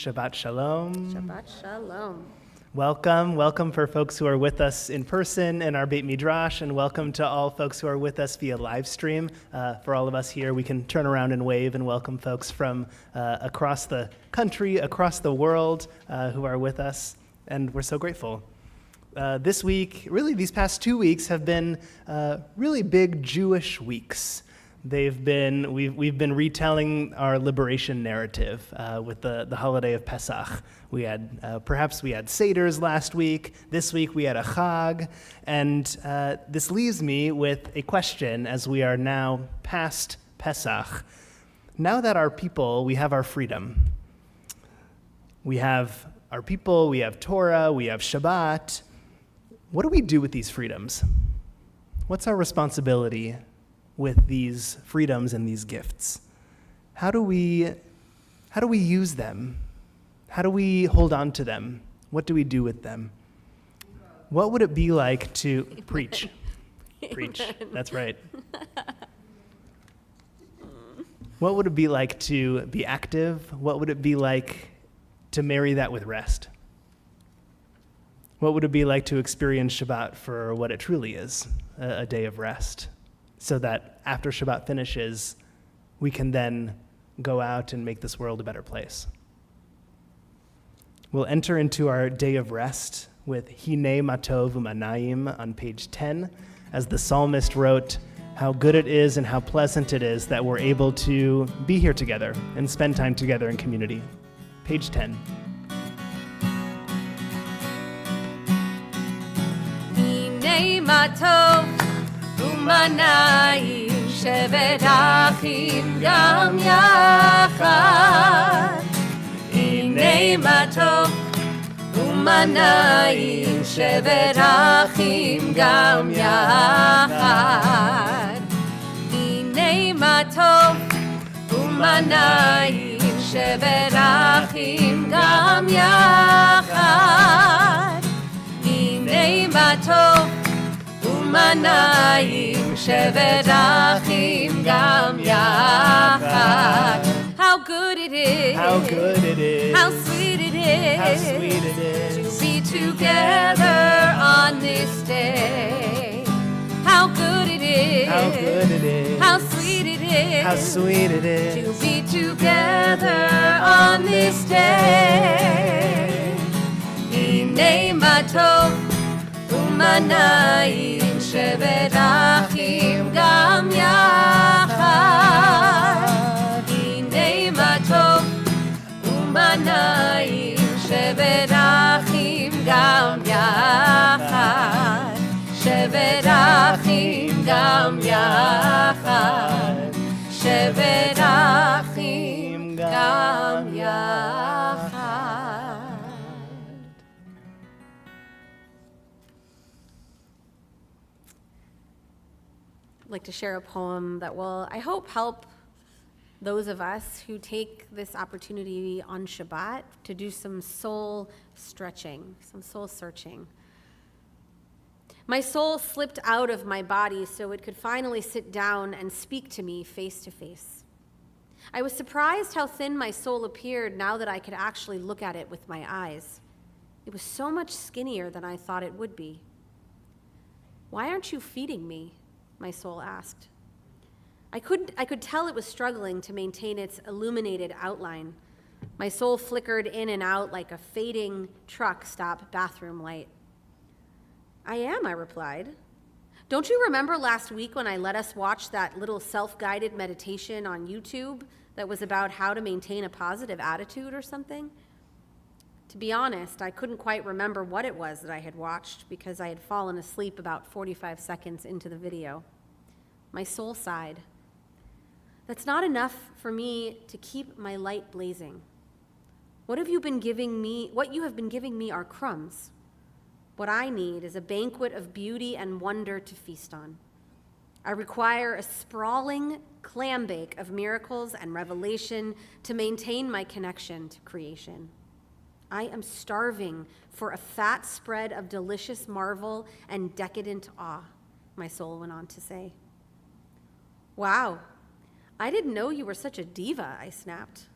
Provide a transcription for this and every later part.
Shabbat Shalom. Shabbat Shalom. Welcome for folks who are with us in person in our Beit Midrash, and welcome to all folks who are with us via live stream. For all of us here, we can turn around and wave and welcome folks from across the country, across the world who are with us, and we're so grateful. This week, really these past 2 weeks have been really big Jewish weeks. We've been retelling our liberation narrative with the holiday of Pesach. We had perhaps Seders last week. This week we had a Chag, and this leaves me with a question as we are now past Pesach. Now that we have our freedom. We have our people, we have Torah, we have Shabbat. What do we do with these freedoms? What's our responsibility with these freedoms and these gifts? How do we use them? How do we hold on to them? What do we do with them? What would it be like to preach? Preach. That's right. What would it be like to be active? What would it be like to marry that with rest? What would it be like to experience Shabbat for what it truly is, a day of rest? So that after Shabbat finishes, we can then go out and make this world a better place. We'll enter into our day of rest with Hine Matov U'Manayim on page 10, as the psalmist wrote how good it is and how pleasant it is that we're able to be here together and spend time together in community. Page 10. Hine Matov U'Manayim שבת אחים גם יחד. הנה מה טוב ומנעים שבת אחים גם יחד. הנה מה טוב ומנעים שבת אחים גם יחד. הנה מה טוב ומנעים שבת אחים גם יחד. How good it is, how good it is, how sweet it is, how sweet it is to be together on this day. How good it is, how good it is, how sweet it is, how sweet it is to be together on this day. הנה מה טוב ומנעים שבת אחים גם יחד. הנה מה טוב ומנעים שבת אחים גם יחד. שבת אחים גם יחד. שבת אחים גם יחד. like to share a poem that will, I hope, help those of us who take this opportunity on Shabbat to do some soul stretching, some soul searching. My soul slipped out of my body so it could finally sit down and speak to me face to face. I was surprised how thin my soul appeared now that I could actually look at it with my eyes. It was so much skinnier than I thought it would be. "Why aren't you feeding me?" my soul asked. I could tell it was struggling to maintain its illuminated outline. My soul flickered in and out like a fading truck stop bathroom light. "I am," I replied. "Don't you remember last week when I let us watch that little self-guided meditation on YouTube that was about how to maintain a positive attitude or something?" To be honest, I couldn't quite remember what it was that I had watched because I had fallen asleep about 45 seconds into the video. My soul sighed. "That's not enough for me to keep my light blazing. What you have been giving me are crumbs. What I need is a banquet of beauty and wonder to feast on. I require a sprawling clam bake of miracles and revelation to maintain my connection to creation. I am starving for a fat spread of delicious marvel and decadent awe," my soul went on to say. "Wow, I didn't know you were such a diva," I snapped.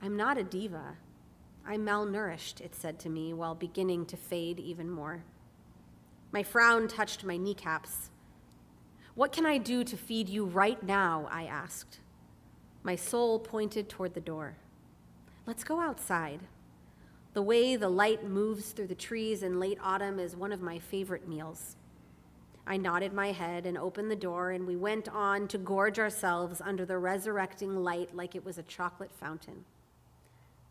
"I'm not a diva. I'm malnourished," it said to me while beginning to fade even more. My frown touched my kneecaps. "What can I do to feed you right now?" I asked. My soul pointed toward the door. "Let's go outside. The way the light moves through the trees in late autumn is one of my favorite meals." I nodded my head and opened the door, and we went on to gorge ourselves under the resurrecting light like it was a chocolate fountain.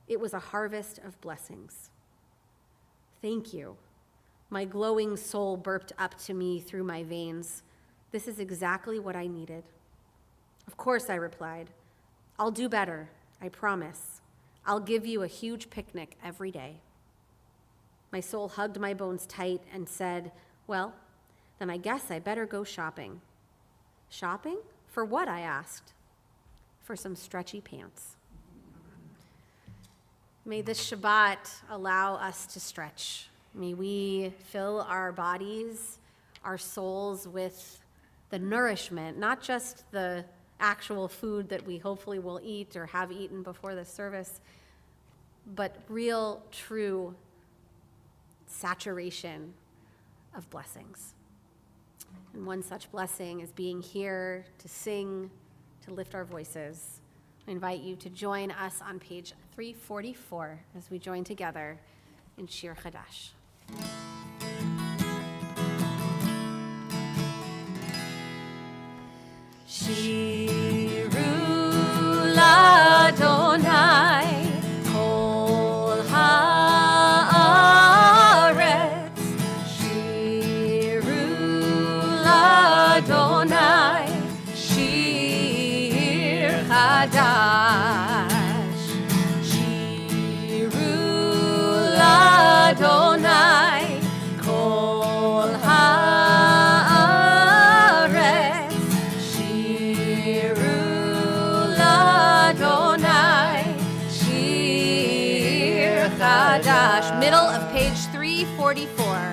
It was a harvest of blessings. "Thank you." My glowing soul burped up to me through my veins. "This is exactly what I needed." "Of course," I replied. "I'll do better, I promise. I'll give you a huge picnic every day." My soul hugged my bones tight and said, "Well, then I guess I better go shopping." "Shopping? For what?" I asked. "For some stretchy pants." May this Shabbat allow us to stretch. May we fill our bodies, our souls with the nourishment, not just the actual food that we hopefully will eat or have eaten before the service, but real, true saturation of blessings. And one such blessing is being here to sing, to lift our voices. I invite you to join us on page 344 as we join together in Shir Chadash. Shiru l'Adonai kol haaretz. Shiru l'Adonai shir chadash. Shiru l'Adonai kol haaretz. Shiru l'Adonai shir chadash. Middle of page 344.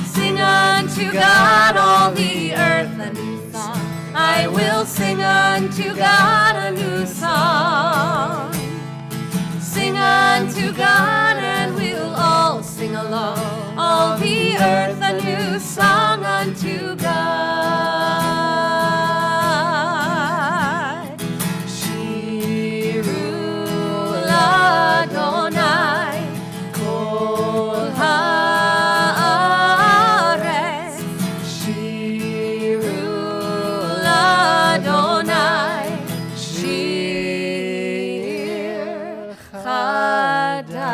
Sing unto God all the earth a new song. I will sing unto God a new song. Sing unto God and we'll all sing along. All the earth a new song unto God. Shiru l'Adonai kol haaretz. Shiru l'Adonai shir chadash.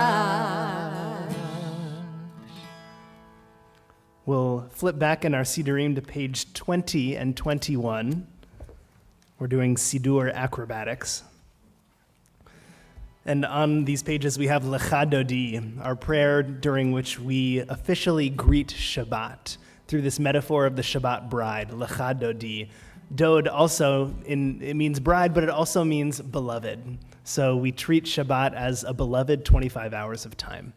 We'll flip back in our Sidurim to page 20 and 21. We're doing Sidur acrobatics. And on these pages we have Lecha Dodi, our prayer during which we officially greet Shabbat, through this metaphor of the Shabbat bride, lecha dodi. Dod also, it means bride, but it also means beloved. So we treat Shabbat as a beloved 25 hours of time.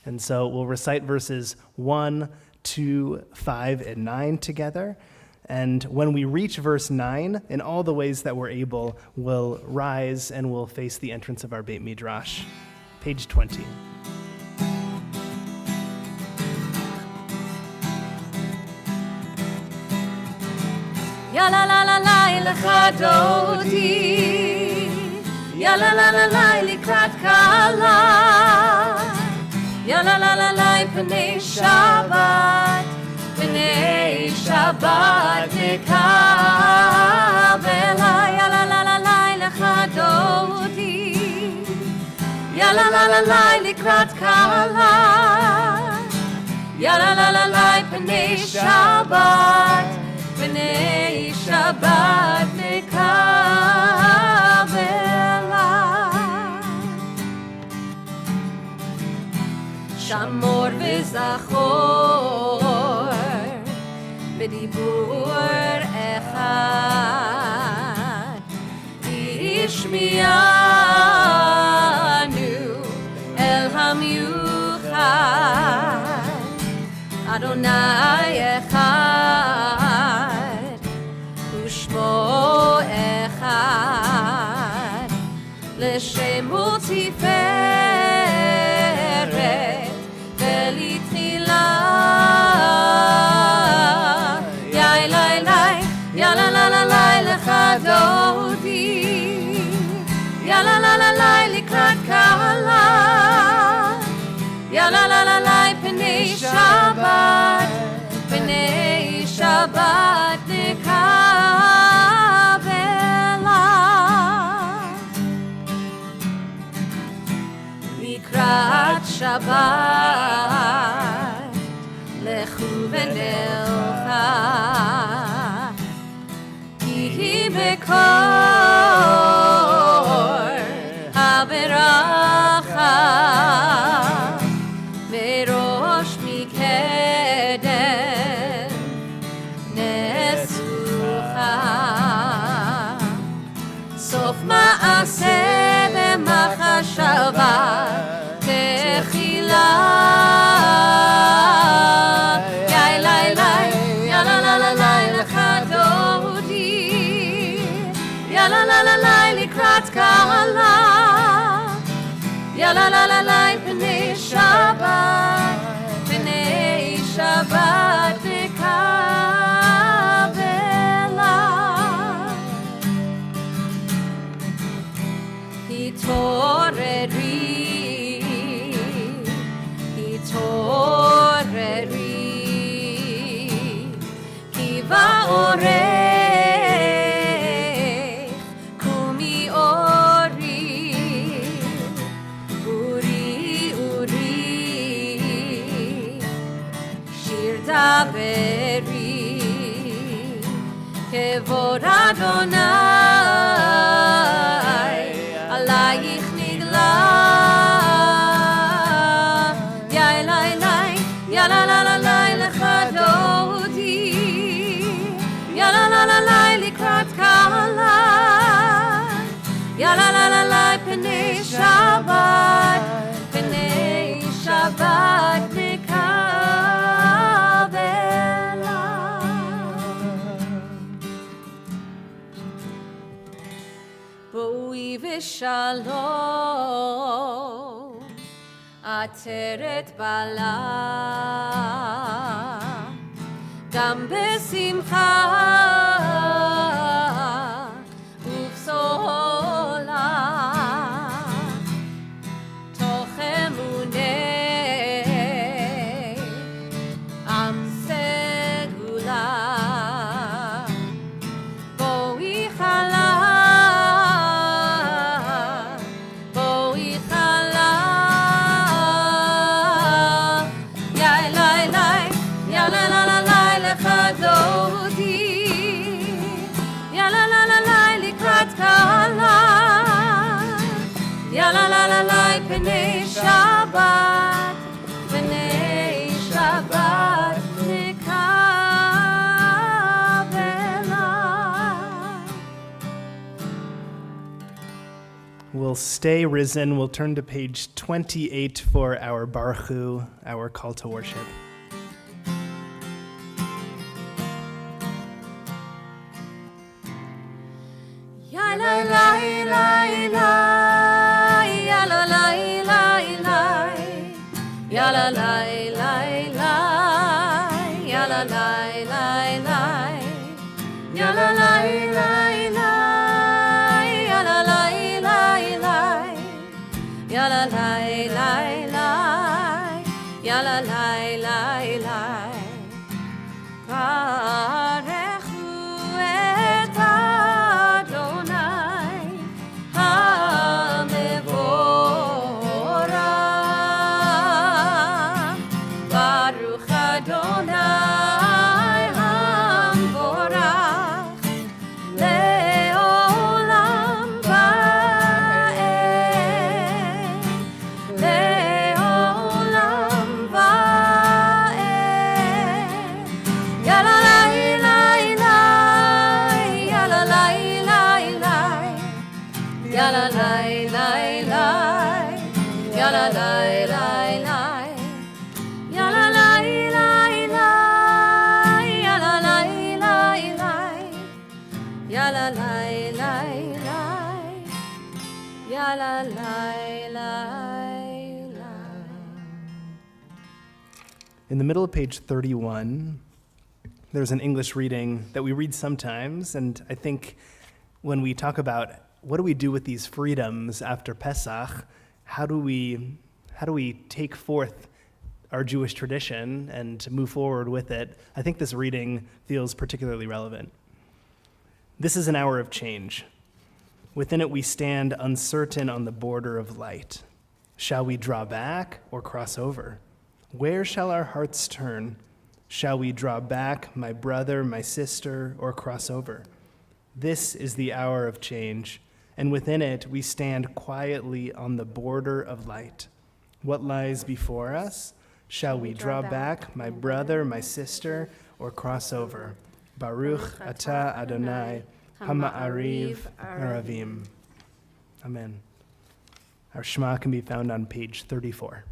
And so we'll recite verses 1, 2, 5, and 9 together. And when we reach verse 9, in all the ways that we're able, we'll rise and we'll face the entrance of our Beit Midrash. Page 20. Ya la la la la lecha dodi, ya la la la la likrat kala, ya la la la la pnei Shabbat, pnei Shabbat nekavela, ya la la la la lecha dodi, ya la la la la likrat kala, ya la la la la pnei Shabbat. B'nei Shabbat nekavela. Shamor v'zachor b'dibur echad ishmianu el hamyuchad Adonai echad Shmo echad l'shemo tiferet v'litchila Yai lai lai ya la la la lai lecha dodi ya la la la lai likrat kala ya la la la lai pnei Shabbat pnei Shabbat nekavela Likrat Shabbat lechu v'nelcha ki hi mekor haberacha merosh mikedem סוף מעשה במחשבה תחילה יאי לי לי יא לה לה לה לי לך דודי יא לה לה לה לי לקראת קהלה יא לה לה לה לי פני שבת פני שבת התעוררי, כי באורך קומי אורי, אורי אורי, שיר דברי, כבוד אדוני עלייך נגלה יאי לי לי יא לה לה לה לי לך דודי יא לה לה לה לי לקראת קהלה יא לה לה לה לי פני שבת פני שבת נקבלה בואי ושלום עטרת בלה גם בשמחה ובשולה תוך אמוני עם סגולה בואי חלה We'll stay risen. We'll turn to page 28 for our Baruch Hu, our call to worship. Ya la la la la, ya la la la la, ya la la la la, ya la la la la, ya la la la la, ya la la la la, ya la la la la, ya la la la la. Barechu et Adonai HaMevorach. Baruch Adonai HaMevorach le'olam va'ed, le'olam va'ed. Ya la la la la, ya la la la la, ya la la la la, ya la la la la, ya la la la la, ya la la la la, ya la la la la, ya la la la la. In the middle of page 31, there's an English reading that we read sometimes, and I think when we talk about what do we do with these freedoms after Pesach, how do we take forth our Jewish tradition and move forward with it, I think this reading feels particularly relevant. This is an hour of change. Within it we stand uncertain on the border of light. Shall we draw back or cross over? Where shall our hearts turn? Shall we draw back, my brother, my sister, or cross over? This is the hour of change, and within it we stand quietly on the border of light. What lies before us? Shall we draw back, my brother, my sister, or cross over? Baruch atah Adonai, hama'ariv aravim. Amen. Our Shema can be found on page 34.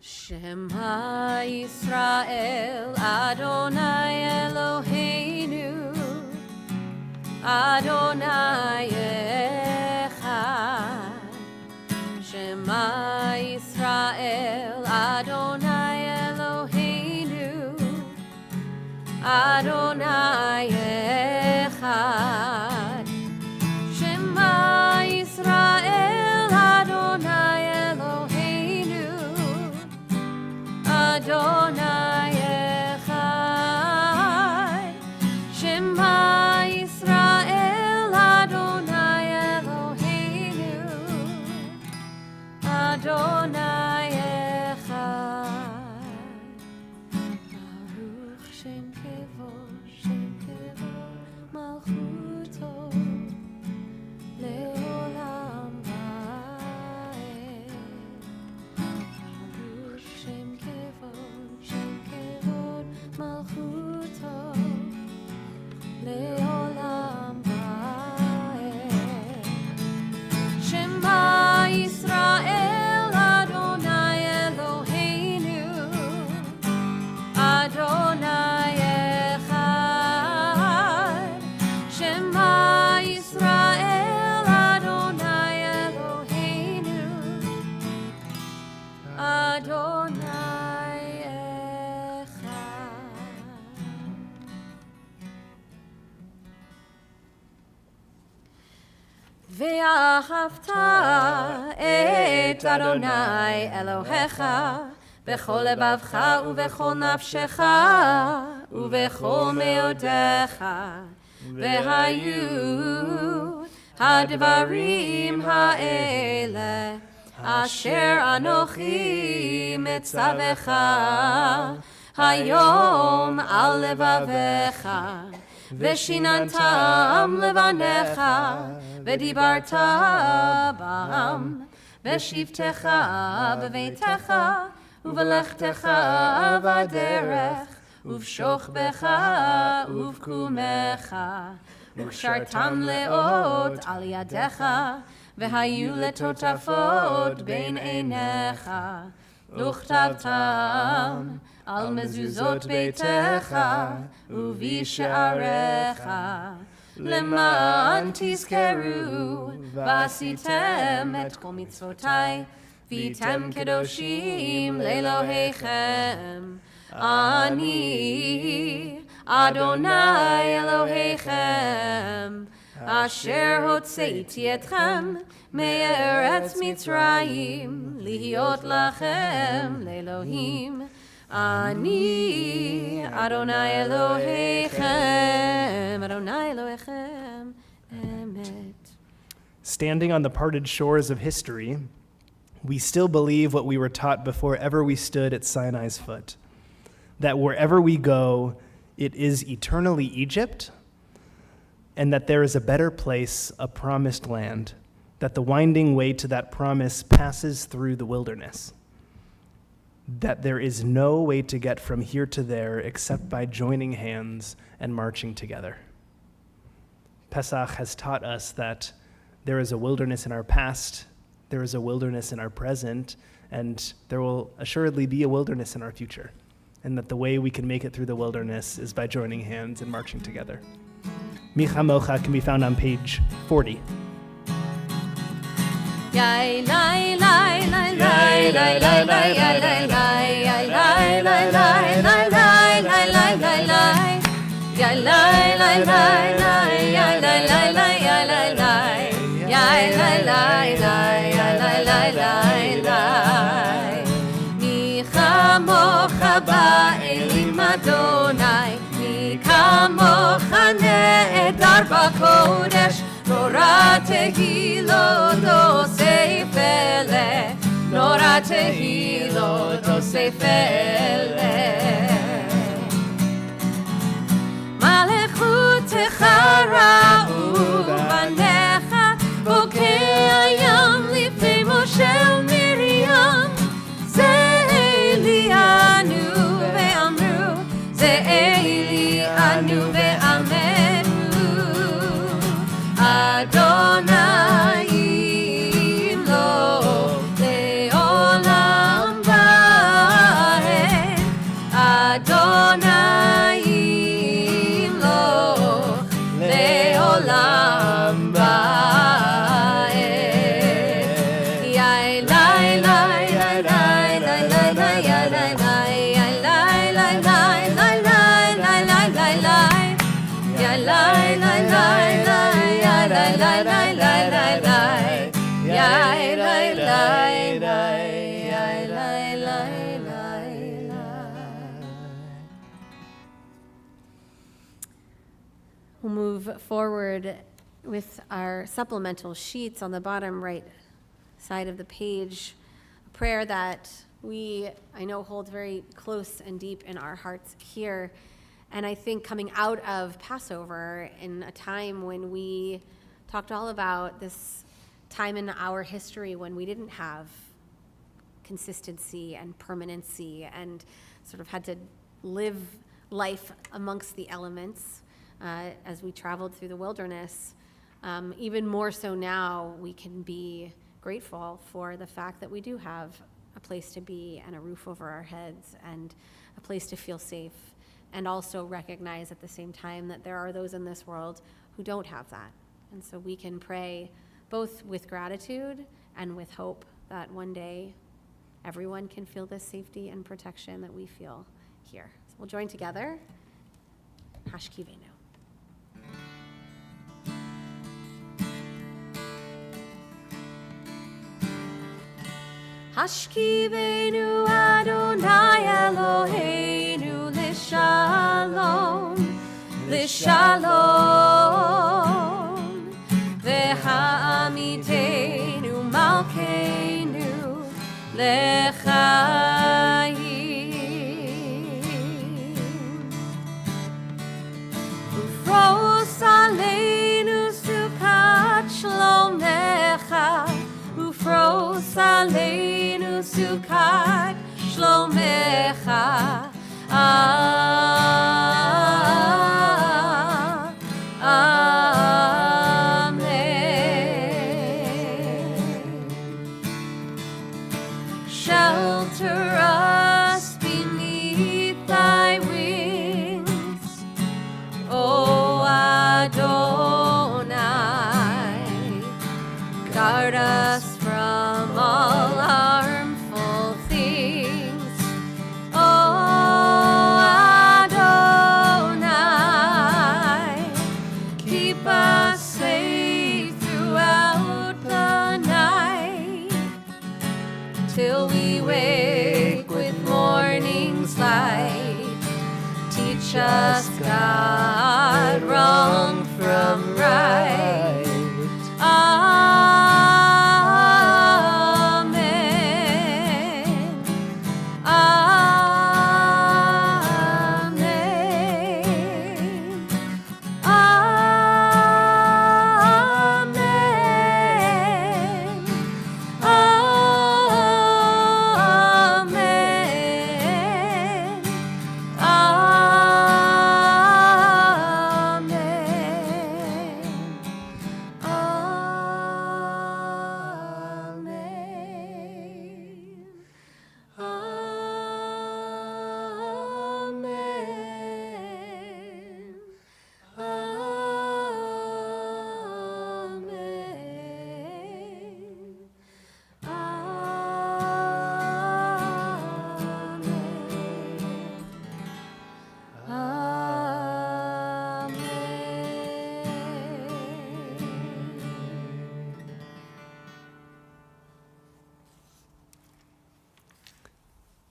Shema Yisrael, Adonai Eloheinu, Adonai Echad. Shema Yisrael, Adonai Eloheinu, Adonai Echad. Shema Yisrael, Adonai Eloheinu, Adonai Echad. Shema Yisrael, Adonai Eloheinu, Adonai Echad. Baruch Shem Kevod Malchuto Leolam Vaed. Baruch Shem Kevod Malchuto Leolam Vaed. Shema Yisrael, Adonai Eloheinu, Adonai Echad. Shema Yisrael, Adonai Eloheinu, Adonai Echad. ואהבת את אדוני אלוהיך בכל לבבך ובכל נפשך ובכל מאודיך. והיו הדברים האלה אשר אנוכי מצווך היום על לבביך, ושיננתם לבניך, ודיברת בם, בשבתך בביתך, ובלכתך בדרך, ובשוכבך ובקומך, וקשרתם לאות על ידיך, והיו לטוטפות בין עיניך, וכתבתם על מזוזות ביתך ובשעריך, למען תזכרו ועשיתם את כל מצוותיי, והייתם קדושים לאלוהיכם. אני אדוני אלוהיכם, אשר הוצאתי אתכם מארץ מצרים, להיות לכם לאלוהים. אני אדוני אלוהיכם, אדוני אלוהיכם, אמת. Standing on the parted shores of history, we still believe what we were taught before ever we stood at Sinai's foot, that wherever we go, it is eternally Egypt, and that there is a better place, a promised land, that the winding way to that promise passes through the wilderness, that there is no way to get from here to there except by joining hands and marching together. Pesach has taught us that there is a wilderness in our past, there is a wilderness in our present, and there will assuredly be a wilderness in our future, and that the way we can make it through the wilderness is by joining hands and marching together. Mi Chamocha can be found on page 40. Yai lai lai lai lai lai lai lai lai lai lai lai lai lai lai lai lai lai lai Yai lai lai lai lai yai lai lai lai yai lai lai yai lai lai lai yai lai lai lai lai Mi chamocha ba'elim Adonai Mi kamocha ne'edar b'kodesh Nora tehilot osefele, Nora tehilot osefele. Malechutecha ra'u banecha, bokei hayam lifnei Moshe uMiriam. Ze Eli anu ve'amru, Ze Eli anu ve'amenu. Adonai lo leolam va'ed, Adonai lo leolam va'ed. Yai lai lai lai lai lai lai lai yai lai lai yai lai lai lai lai lai lai lai lai lai yai lai lai lai lai yai lai lai lai lai lai lai yai lai lai lai yai lai lai lai lai. We'll move forward with our supplemental sheets on the bottom right side of the page. A prayer that I know, hold very close and deep in our hearts here. And I think coming out of Passover, in a time when we talked all about this time in our history when we didn't have consistency and permanency and sort of had to live life amongst the elements as we traveled through the wilderness. Even more so now, we can be grateful for the fact that we do have a place to be and a roof over our heads and a place to feel safe, and also recognize at the same time that there are those in this world who don't have that. And so we can pray both with gratitude and with hope that one day everyone can feel this safety and protection that we feel here. So we'll join together. Hashkivenu. Hashkivenu Adonai Eloheinu L'shalom, L'shalom, V'ha'amitenu Malkeinu L'chaim, Ufros aleinu Sukat Shlomecha, Ufros aleinu Sukat Shlomecha.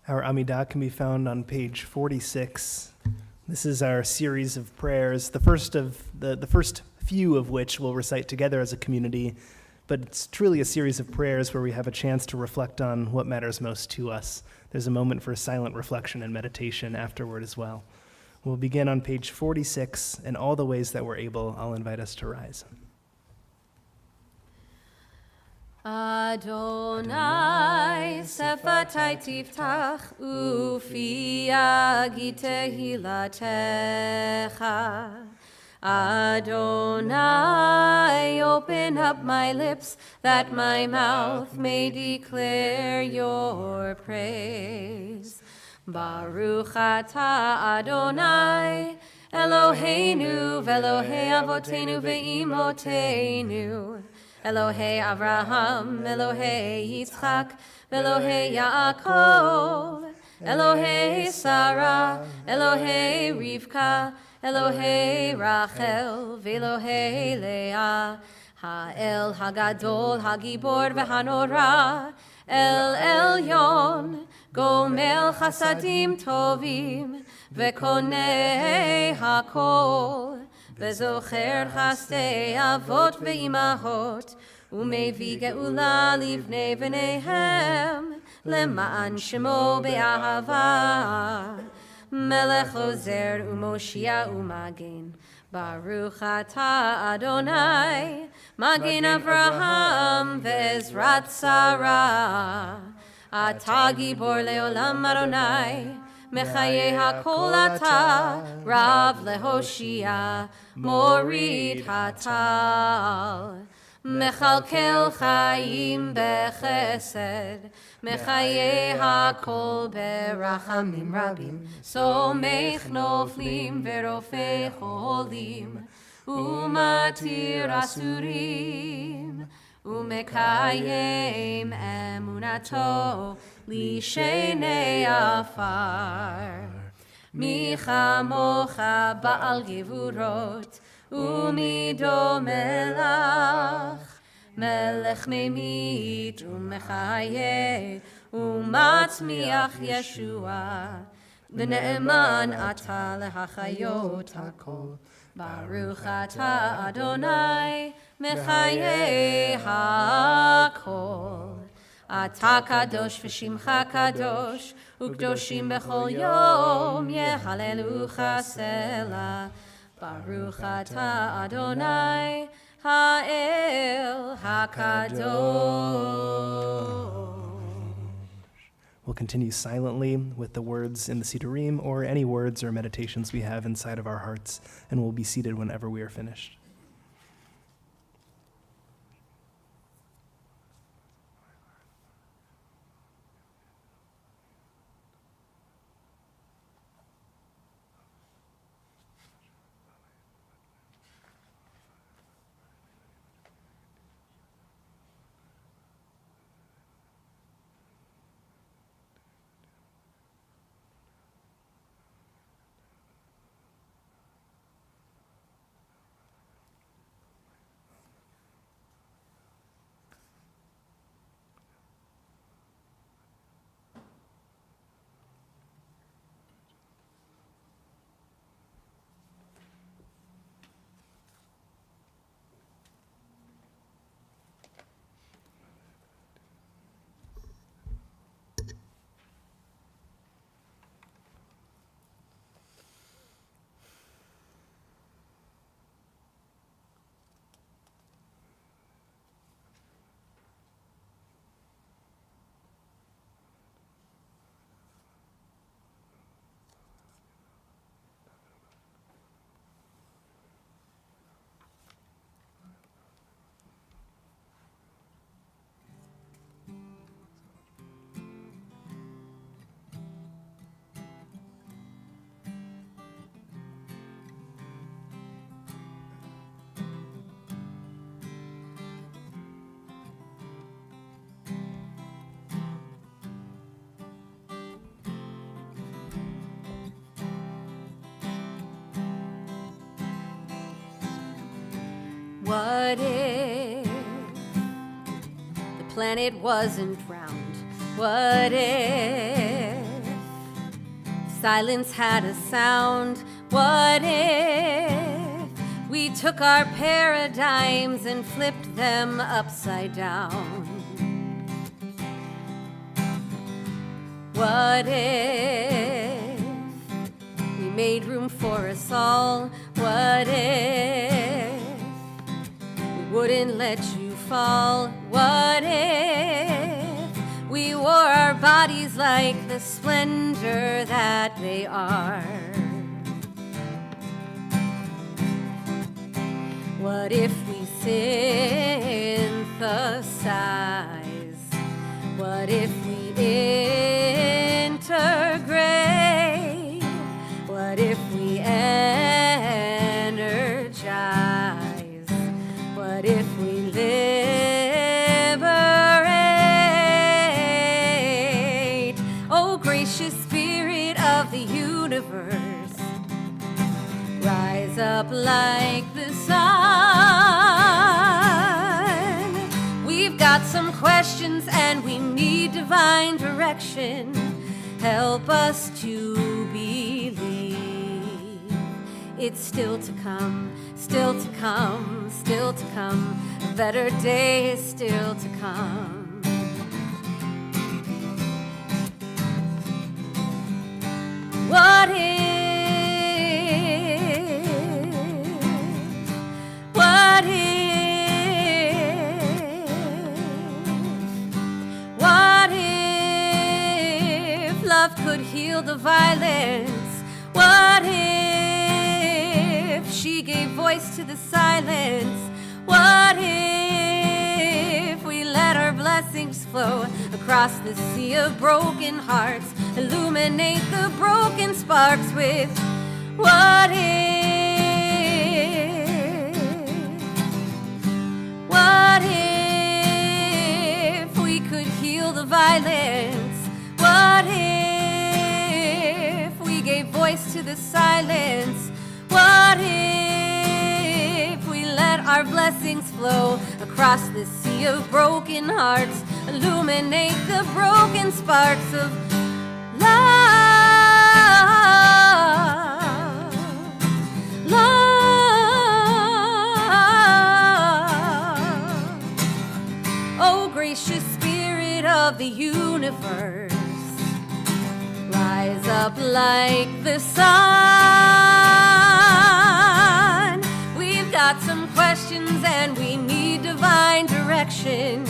Our Amidah can be found on page 46. This is our series of prayers, the first few of which we'll recite together as a community, but it's truly a series of prayers where we have a chance to reflect on what matters most to us. There's a moment for silent reflection and meditation afterward as well. We'll begin on page 46, and all the ways that we're able, I'll invite us to rise. Adonai sefatai tiftach ufi yagi tehilatecha. Adonai, open up my lips that my mouth may declare your praise. Baruch atah Adonai, Eloheinu ve'Elohei avotenu ve'imotenu. Elohei Avraham, Elohei Yitzchak, Elohei Yaakov, Elohei Sarah, Elohei Rivka, Elohei Rachel, Ve'Elohei Leah, Ha'el Hagadol, Hagibor V'Hanora, El Elyon, Gomel Chasadim Tovim, Ve'Konei Hakol, וזוכר חסדי אבות ואימהות, ומביא גאולה לבני בניהם, למען שמו באהבה. מלך עוזר ומושיע ומגן, ברוך אתה אדוני, מגן אברהם ועזרת שרה. אתה גיבור לעולם אדוני, מחיי הכל אתה, רב להושיע, מוריד הטל. מכלכל חיים בחסד, מחיי הכל ברחמים רבים, סומך נופלים ורופא חולים, ומתיר אסורים, ומקיים אמונתו לשני עפר. מי כמוך בעל גבורות, ומי דומה לך, מלך ממית ומחיה, ומצמיח ישוע, ונאמן אתה להחיות הכל. ברוך אתה אדוני, מחיי הכל. אתה קדוש ושמך קדוש, וקדושים בכל יום יהללוך סלה. ברוך אתה אדוני, האל הקדוש. We'll continue silently with the words in the Siddurim or any words or meditations we have inside of our hearts, and we'll be seated whenever we are finished. What if the planet wasn't round? What if Silence had a sound. What if we took our paradigms and flipped them upside down? What if we made room for us all? What if we wouldn't let you fall? What if we wore our bodies like the splendor that they are? What if we synthesize? What if we integrate? What if we energize? What if we liberate? Oh, gracious Spirit of the universe, rise up like the sun. We've got some questions and we need divine direction. Help us to believe it's still to come, still to come, still to come. A better day is still to come. What if? What if? What if love could heal the violence? What if she gave voice to the silence? What if we let our blessings flow across the sea of broken hearts? Illuminate the broken sparks with what if? What if we could heal the violence? What if we gave voice to the silence? What if we let our blessings flow across the sea of broken hearts? Illuminate the broken sparks of love, love. Oh, gracious Spirit of the universe, rise up like the sun. We've got some questions and we need divine direction.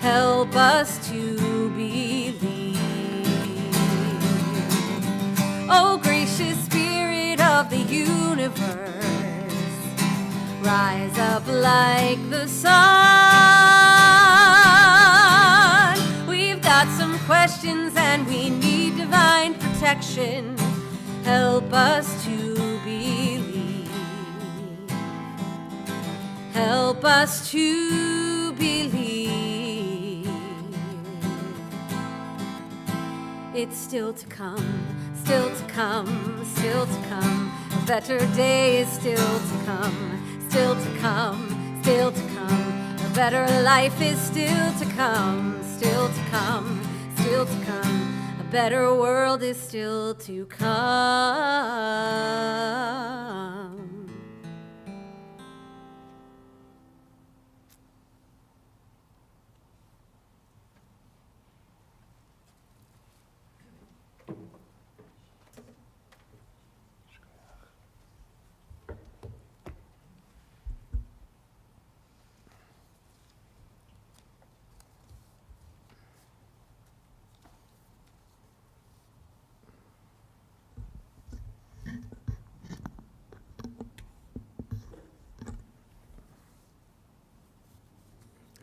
Help us to believe. Oh, gracious Spirit of the universe, rise up like the sun. We've got some questions and we need divine protection. Help us to believe. Help us to believe. It's still to come, still to come, still to come. A better day is still to come, still to come, still to come. A better life is still to come, still to come, still to come. A better world is still to come.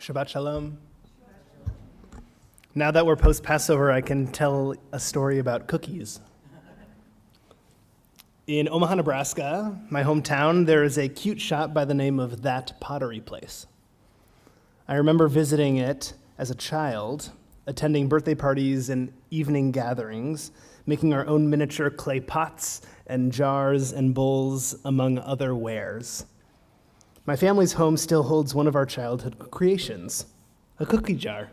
Shabbat Shalom. Now that we're post-Passover, I can tell a story about cookies. In Omaha, Nebraska, my hometown, there is a cute shop by the name of That Pottery Place. I remember visiting it as a child, attending birthday parties and evening gatherings, making our own miniature clay pots and jars and bowls, among other wares. My family's home still holds one of our childhood creations, a cookie jar.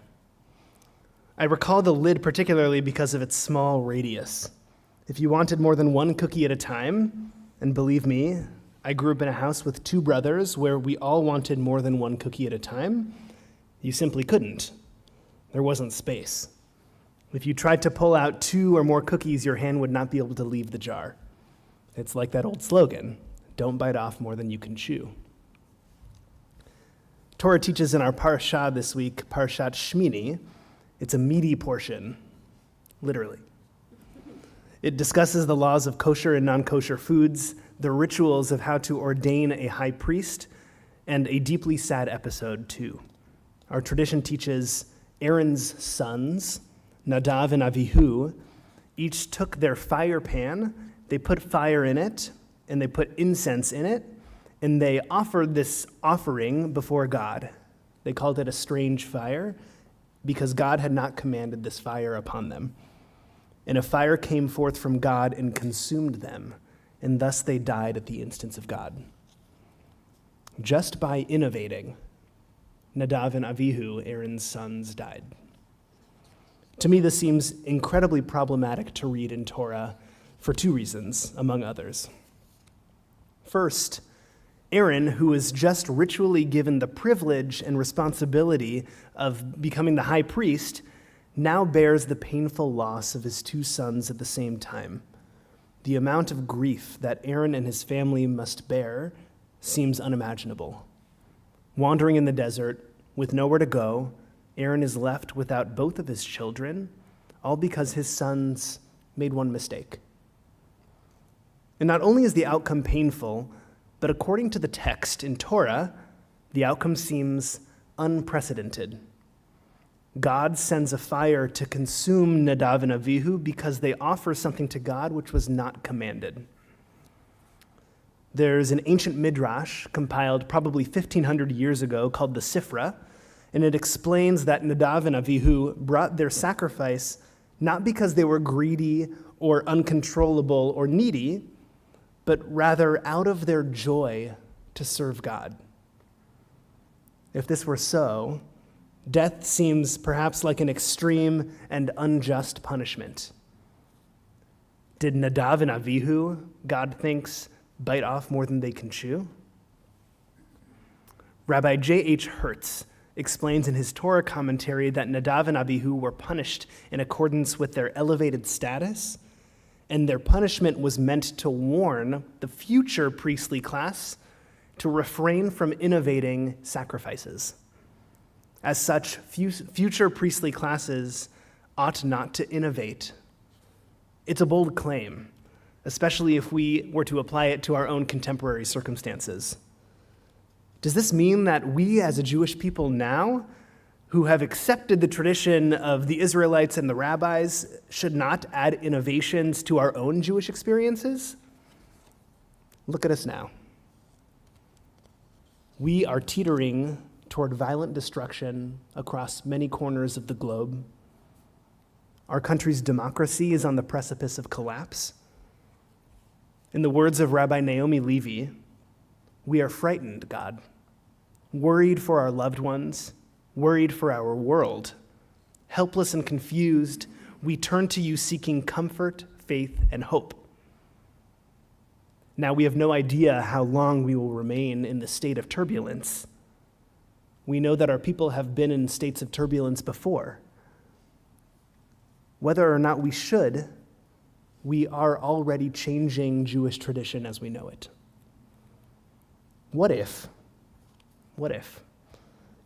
I recall the lid particularly because of its small radius. If you wanted more than one cookie at a time, and believe me, I grew up in a house with two brothers where we all wanted more than one cookie at a time, you simply couldn't. There wasn't space. If you tried to pull out 2 or more cookies, your hand would not be able to leave the jar. It's like that old slogan, don't bite off more than you can chew. Torah teaches in our parsha this week, Parshat Shmini. It's a meaty portion, literally. It discusses the laws of kosher and non-kosher foods, the rituals of how to ordain a high priest, and a deeply sad episode, too. Our tradition teaches Aaron's sons, Nadav and Avihu, each took their fire pan, they put fire in it, and they put incense in it, and they offered this offering before God. They called it a strange fire because God had not commanded this fire upon them. And a fire came forth from God and consumed them, and thus they died at the instance of God. Just by innovating, Nadav and Avihu, Aaron's sons, died. To me, this seems incredibly problematic to read in Torah for 2 reasons, among others. First, Aaron, who was just ritually given the privilege and responsibility of becoming the high priest, now bears the painful loss of his 2 sons at the same time. The amount of grief that Aaron and his family must bear seems unimaginable. Wandering in the desert, with nowhere to go, Aaron is left without both of his children, all because his sons made one mistake. And not only is the outcome painful, but according to the text in Torah, the outcome seems unprecedented. God sends a fire to consume Nadav and Avihu because they offer something to God which was not commanded. There's an ancient midrash compiled probably 1,500 years ago called the Sifra, and it explains that Nadav and Avihu brought their sacrifice not because they were greedy or uncontrollable or needy, but rather out of their joy to serve God. If this were so, death seems perhaps like an extreme and unjust punishment. Did Nadav and Avihu, God thinks, bite off more than they can chew? Rabbi J.H. Hertz explains in his Torah commentary that Nadav and Avihu were punished in accordance with their elevated status, and their punishment was meant to warn the future priestly class to refrain from innovating sacrifices. As such, future priestly classes ought not to innovate. It's a bold claim, especially if we were to apply it to our own contemporary circumstances. Does this mean that we as a Jewish people now, who have accepted the tradition of the Israelites and the rabbis, should not add innovations to our own Jewish experiences? Look at us now. We are teetering toward violent destruction across many corners of the globe. Our country's democracy is on the precipice of collapse. In the words of Rabbi Naomi Levy, we are frightened, God, worried for our loved ones, worried for our world. Helpless and confused, we turn to you seeking comfort, faith, and hope. Now, we have no idea how long we will remain in this state of turbulence. We know that our people have been in states of turbulence before. Whether or not we should, we are already changing Jewish tradition as we know it. What if,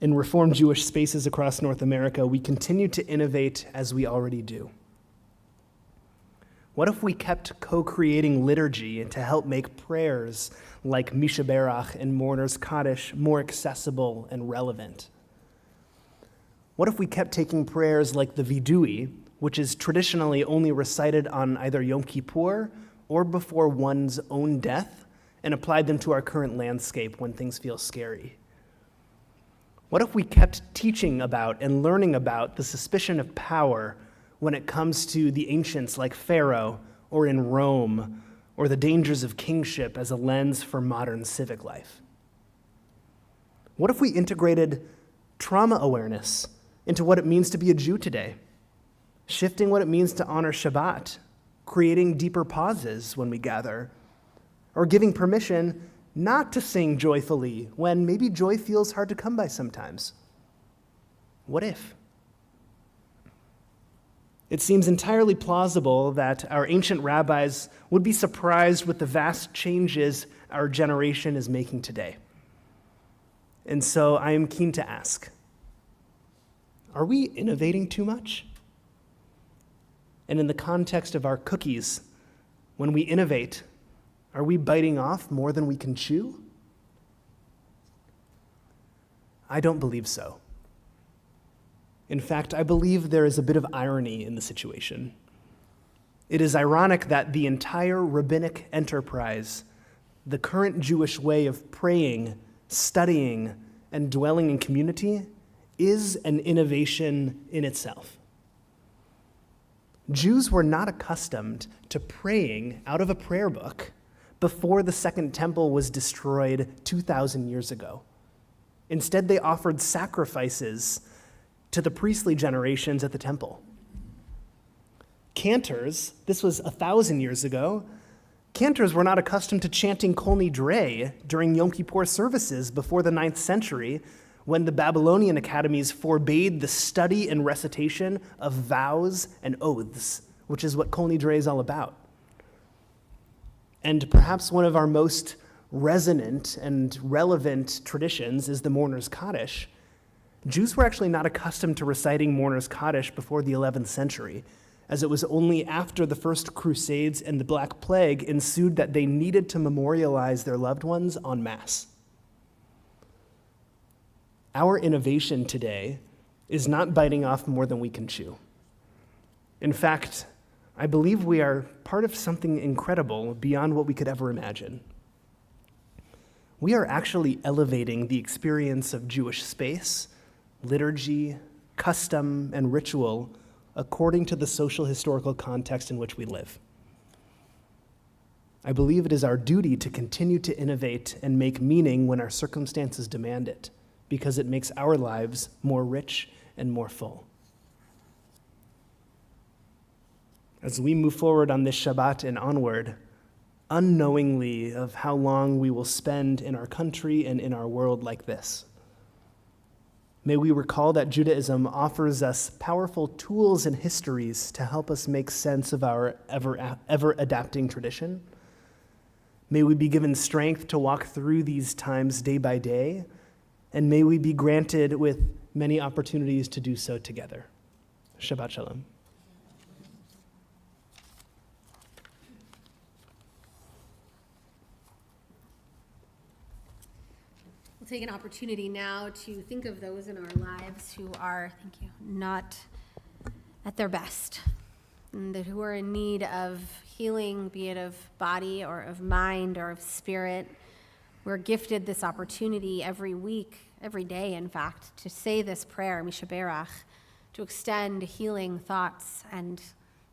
in Reformed Jewish spaces across North America, we continue to innovate as we already do? What if we kept co-creating liturgy to help make prayers like Misha Berach and Mourner's Kaddish more accessible and relevant? What if we kept taking prayers like the Vidui, which is traditionally only recited on either Yom Kippur or before one's own death, and applied them to our current landscape when things feel scary? What if we kept teaching about and learning about the suspicion of power when it comes to the ancients like Pharaoh or in Rome, or the dangers of kingship as a lens for modern civic life? What if we integrated trauma awareness into what it means to be a Jew today, shifting what it means to honor Shabbat, creating deeper pauses when we gather, or giving permission not to sing joyfully when maybe joy feels hard to come by sometimes. What if? It seems entirely plausible that our ancient rabbis would be surprised with the vast changes our generation is making today. And so I am keen to ask, are we innovating too much? And in the context of our cookies, when we innovate, are we biting off more than we can chew? I don't believe so. In fact, I believe there is a bit of irony in the situation. It is ironic that the entire rabbinic enterprise, the current Jewish way of praying, studying, and dwelling in community, is an innovation in itself. Jews were not accustomed to praying out of a prayer book before the Second Temple was destroyed 2,000 years ago. Instead, they offered sacrifices to the priestly generations at the temple. Cantors, this was 1,000 years ago, cantors were not accustomed to chanting Kol Nidre during Yom Kippur services before the 9th century, when the Babylonian academies forbade the study and recitation of vows and oaths, which is what Kol Nidre is all about. And perhaps one of our most resonant and relevant traditions is the Mourner's Kaddish. Jews were actually not accustomed to reciting Mourner's Kaddish before the 11th century, as it was only after the First Crusades and the Black Plague ensued that they needed to memorialize their loved ones en masse. Our innovation today is not biting off more than we can chew. In fact, I believe we are part of something incredible beyond what we could ever imagine. We are actually elevating the experience of Jewish space, liturgy, custom, and ritual according to the social historical context in which we live. I believe it is our duty to continue to innovate and make meaning when our circumstances demand it, because it makes our lives more rich and more full. As we move forward on this Shabbat and onward, unknowingly of how long we will spend in our country and in our world like this, may we recall that Judaism offers us powerful tools and histories to help us make sense of our ever-adapting tradition. May we be given strength to walk through these times day by day, and may we be granted with many opportunities to do so together. Shabbat Shalom. We'll take an opportunity now to think of those in our lives who are, not at their best, and who are in need of healing, be it of body or of mind or of spirit. We're gifted this opportunity every week, every day, in fact, to say this prayer, Mishaberach, to extend healing thoughts, and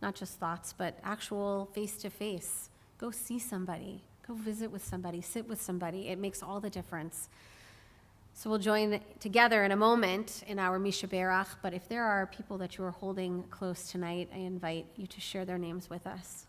not just thoughts, but actual face-to-face. Go see somebody. Go visit with somebody. Sit with somebody. It makes all the difference. So we'll join together in a moment in our Mishaberach, but if there are people that you are holding close tonight, I invite you to share their names with us.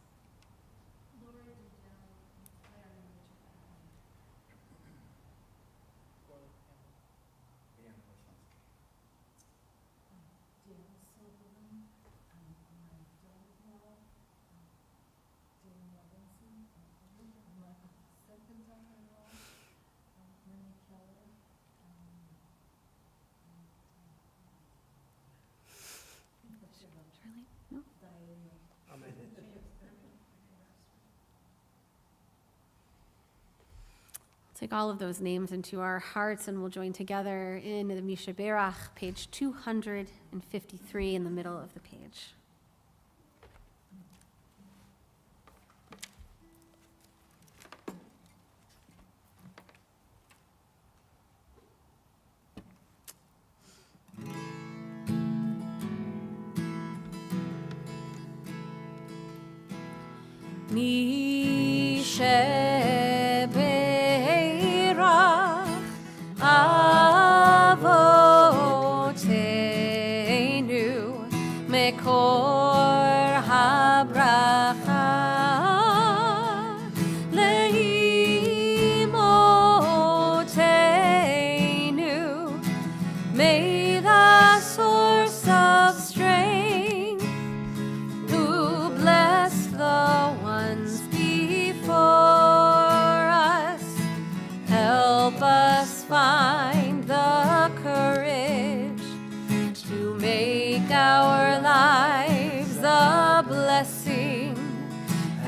Take all of those names into our hearts, and we'll join together in the Mishaberach, page 253 in the middle of the page. Mishaberach Avotenu Mekor Habracha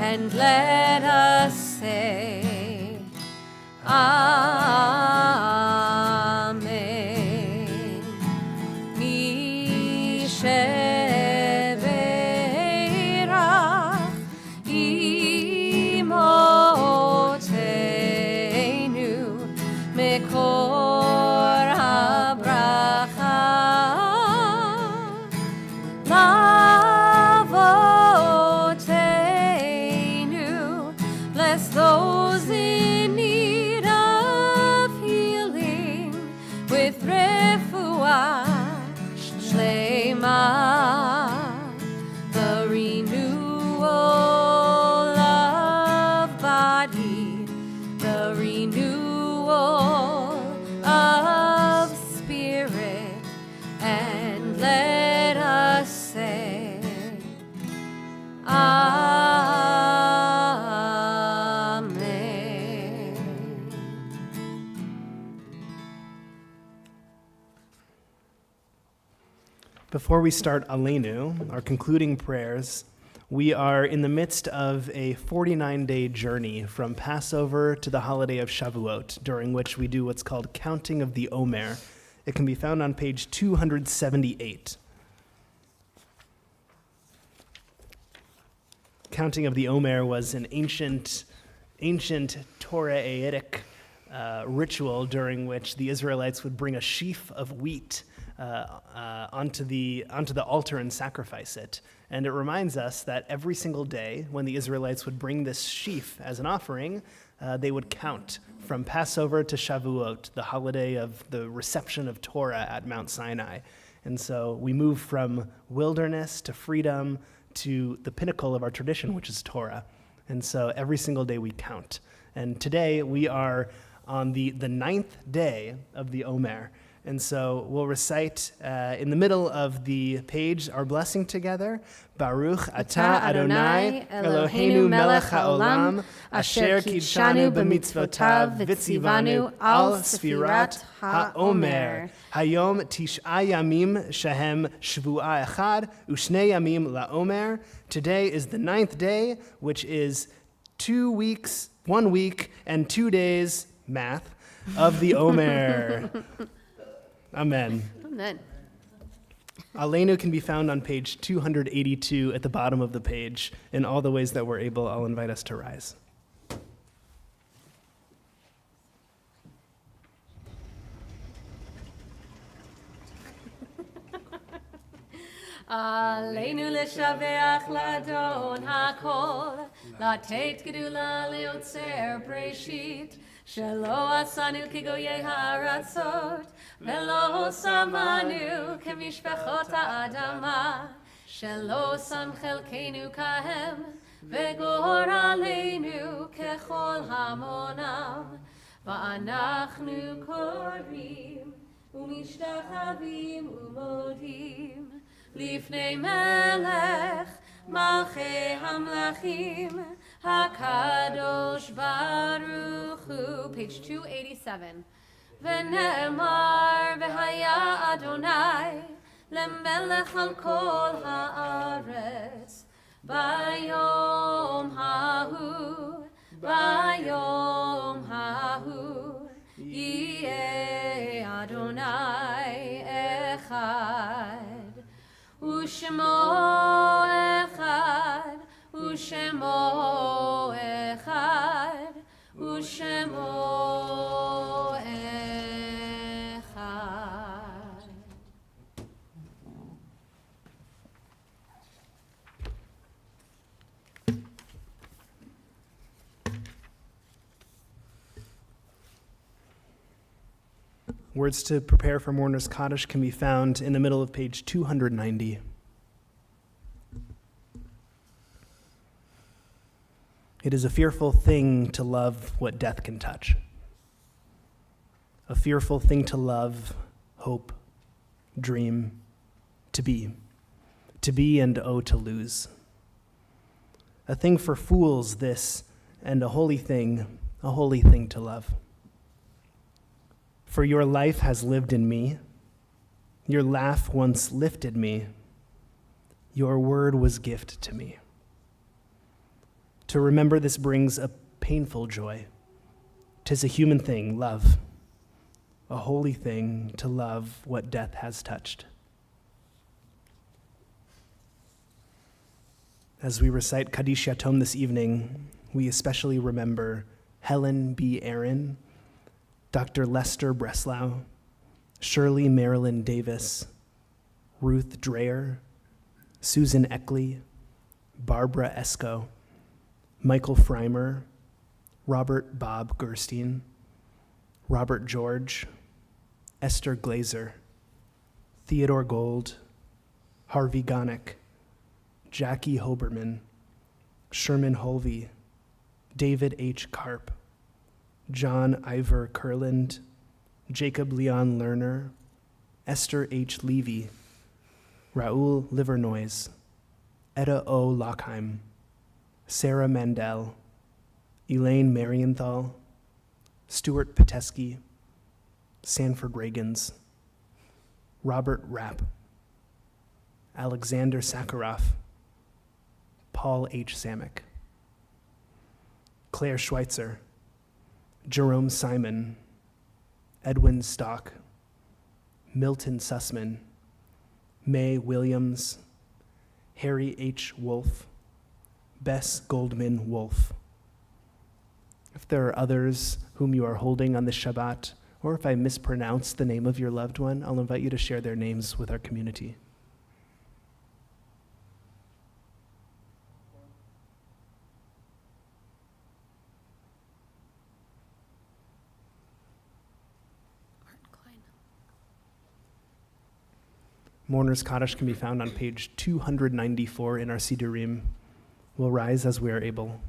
and let us say, Amen. Mi sheberach imotenu mekor habracha lavotenu. Bless those in need of healing with refuah shlema, the renewal of body, the renewal of spirit, and let us say, Amen. Before we start Aleinu, our concluding prayers, we are in the midst of a 49-day journey from Passover to the holiday of Shavuot, during which we do what's called Counting of the Omer. It can be found on page 278. Counting of the Omer was an ancient Torah-aitic ritual during which the Israelites would bring a sheaf of wheat onto the altar and sacrifice it. And it reminds us that every single day when the Israelites would bring this sheaf as an offering, they would count from Passover to Shavuot, the holiday of the reception of Torah at Mount Sinai. And so we move from wilderness to freedom to the pinnacle of our tradition, which is Torah. And so every single day we count. And today we are on the 9th day of the Omer. And so we'll recite in the middle of the page our blessing together. Baruch atah Adonai Eloheinu melech haolam asher kidshanu b'mitzvotav v'tzivanu al sfirat ha'omer. Hayom tish'a yamim shehem shvu'a echad u'shnei yamim la'omer. Today is the 9th day, which is 2 weeks, 1 week, and 2 days, math, of the Omer. Amen. Amen. Aleinu can be found on page 282 at the bottom of the page. In all the ways that we're able, I'll invite us to rise. Aleinu l'shaveach l'adon hakol, לתת גדולה ליוצר בראשית, שלא עשנו כגויי הארצות, ולא שמנו כמשפחות האדמה, שלא שם חלקנו כהם, וגורלנו ככל המונם, ואנחנו קוראים ומשתחווים ומודים לפני מלך מלכי המלכים הקדוש ברוך הוא. Page 287. ונאמר והיה אדוני למלך על כל הארץ ביום ההוא, ביום ההוא יהיה אדוני אחד ושמו אחד ושמו אחד ושמו אחד. Words to prepare for Mourner's Kaddish can be found in the middle of page 290. It is a fearful thing to love what death can touch. A fearful thing to love, hope, dream, to be and oh to lose. A thing for fools this, and a holy thing to love. For your life has lived in me, your laugh once lifted me, your word was gift to me. To remember this brings a painful joy. 'Tis a human thing, love, a holy thing to love what death has touched. As we recite Kaddish Yatom this evening, we especially remember Helen B. Aaron, Dr. Lester Breslau, Shirley Marilyn Davis, Ruth Dreyer, Susan Eckley, Barbara Esco, Michael Freimer, Robert Bob Gerstein, Robert George, Esther Glazer, Theodore Gold, Harvey Gonick, Jackie Hoberman, Sherman Holvey, David H. Karp, John Ivor Kurland, Jacob Leon Lerner, Esther H. Levy, Raoul Livernois, Etta O. Lockheim, Sarah Mandel, Elaine Marienthal, Stuart Pateski, Sanford Reagans, Robert Rapp, Alexander Sakharov, Paul H. Samick, Claire Schweitzer, Jerome Simon, Edwin Stock, Milton Sussman, Mae Williams, Harry H. Wolfe, Bess Goldman Wolfe. If there are others whom you are holding on this Shabbat, or if I mispronounce the name of your loved one, I'll invite you to share their names with our community. Mourner's Kaddish can be found on page 294 in our Sidurim. We'll rise as we are able.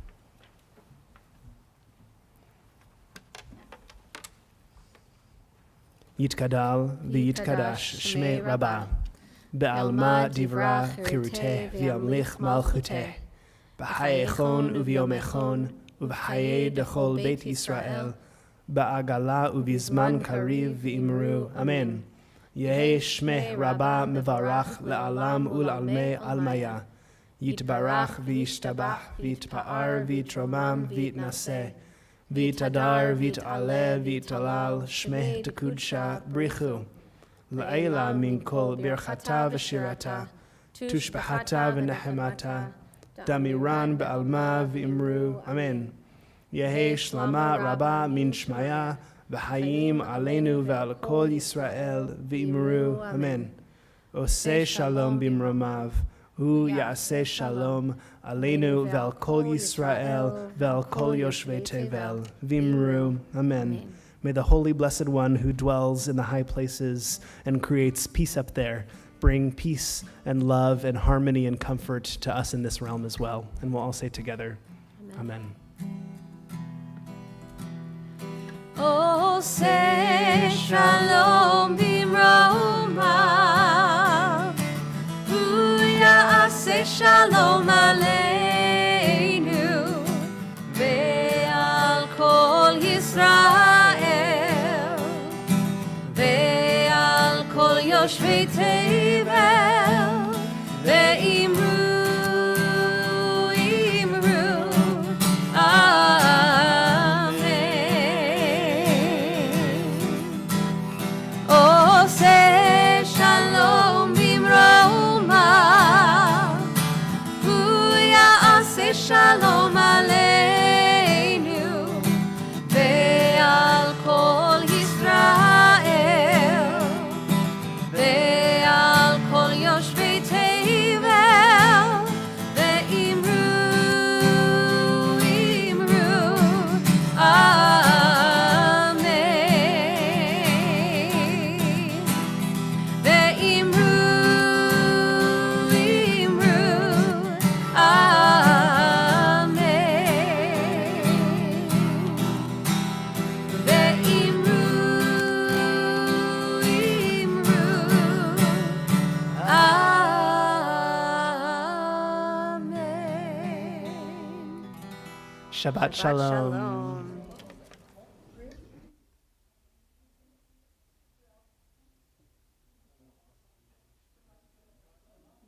Yitkadal v'yitkadash shmei Rabbah, be'alma divra chiruteh v'yamlich malchuteh, b'chayei chon u'v'yomei chon, u'v'chayei dechol beit Yisrael, ba'agala u'v'zman kariv v'imru. Amen. Yehei shmeh Rabbah mevarach le'alam ul'almei almaya, yitbarach v'yishtabach v'yitpa'ar v'yitromam v'yitnaseh, v'yitadar v'yit'aleh v'yitalal shmeh tekudsha brichu, la'ela min kol birchata v'shirata, tushbahata v'nehemata, damiran be'alma v'imru. Amen. Yehei shlama Rabbah min shmaya, v'hayim aleinu v'al kol Yisrael v'imru. Amen. Oseh shalom bimromav, hu ya'aseh shalom aleinu v'al kol Yisrael v'al kol yoshvei tevel v'imru. Amen. May the holy blessed one who dwells in the high places and creates peace up there bring peace and love and harmony and comfort to us in this realm as well. And we'll all say together, Amen. Oh, say shalom bimroma, say shalom aleinu, ve'al kol Yisrael, ve'al kol yoshvei tevel, ve'imru, imru, say shalom bimroma, say shalom aleinu, ve'al kol Yisrael, ve'al kol yoshvei tevel, ve'imru, imru, Shabbat shalom. Shalom.